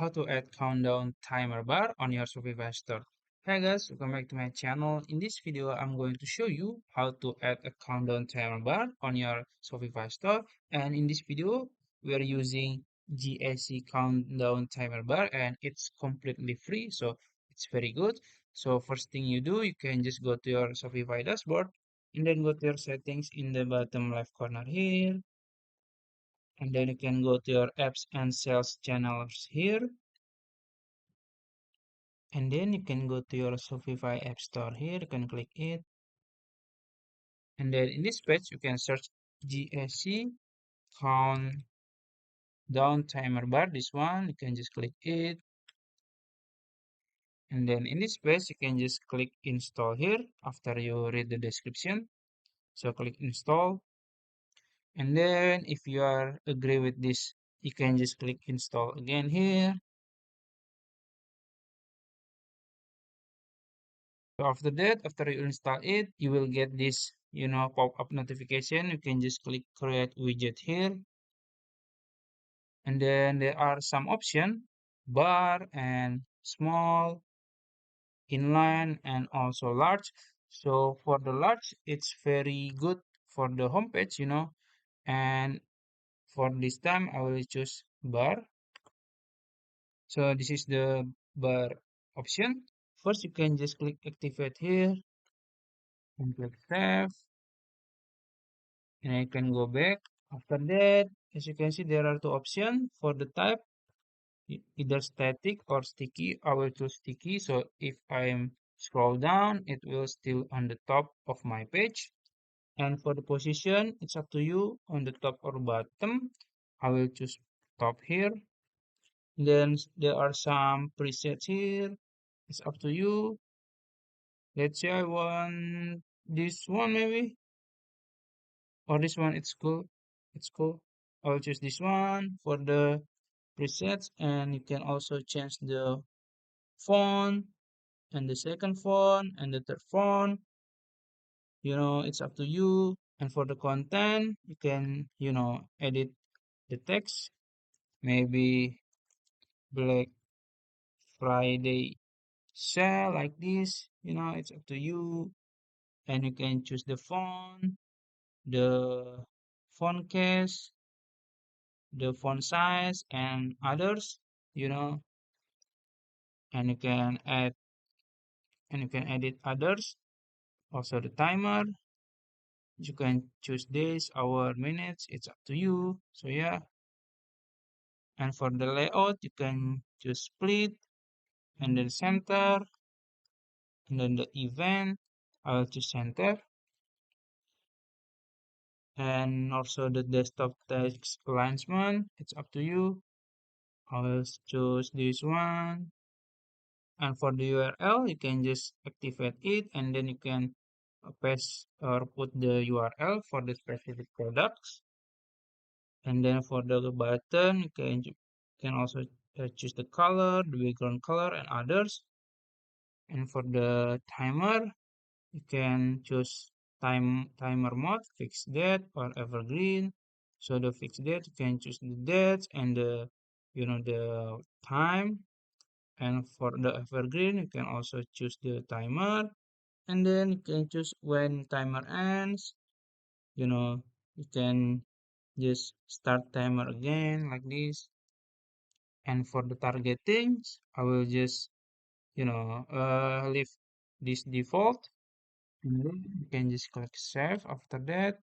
how to add countdown timer bar on your Shopify store. Hey guys, welcome back to my channel. In this video, I'm going to show you how to add a countdown timer bar on your Shopify store. And in this video, we are using GAC countdown timer bar and it's completely free. So it's very good. So first thing you do, you can just go to your Shopify dashboard and then go to your settings in the bottom left corner here. And then you can go to your apps and sales channels here. And then you can go to your Shopify App Store here. You can click it. And then in this page, you can search GSC Countdown Timer Bar. This one, you can just click it. And then in this page, you can just click install here after you read the description. So click install. And then if you are agree with this, you can just click install again here. So after that, after you install it, you will get this, pop-up notification. You can just click create widget here. And then there are some options, bar and small, inline, and also large. So for the large, it's very good for the homepage, and for this time, I will choose bar. So this is the bar option. First, you can just click activate here and click save. And I can go back. After that, as you can see, there are two options for the type, either static or sticky. I will choose sticky. So if I scroll down, it will still on the top of my page. And for the position, it's up to you on the top or bottom. I will choose top here. Then there are some presets here. It's up to you. Let's say I want this one maybe. Or this one, it's cool. It's cool. I'll choose this one for the presets, and you can also change the font and the second font and the third font. It's up to you. And for the content, you can, edit the text. Maybe Black Friday sale like this. It's up to you. And you can choose the font, the font case, the font size and others, you know and you can edit others, also the timer. You can choose days, hour, minutes, it's up to you. So yeah. And for the layout, you can choose split and then center, and then the event, I'll choose center. And also the desktop text alignment, it's up to you. I will choose this one. And for the URL, you can just activate it and then you can paste or put the URL for the specific products. And then for the button, you can also choose the color, the background color, and others. And for the timer, you can choose timer mode, fixed date, or evergreen. So the fixed date, you can choose the dates and the time. And for the evergreen, you can also choose the timer. And then you can choose when timer ends. You can just start timer again like this. And for the targeting, I will just, leave this default. And then you can just click save after that.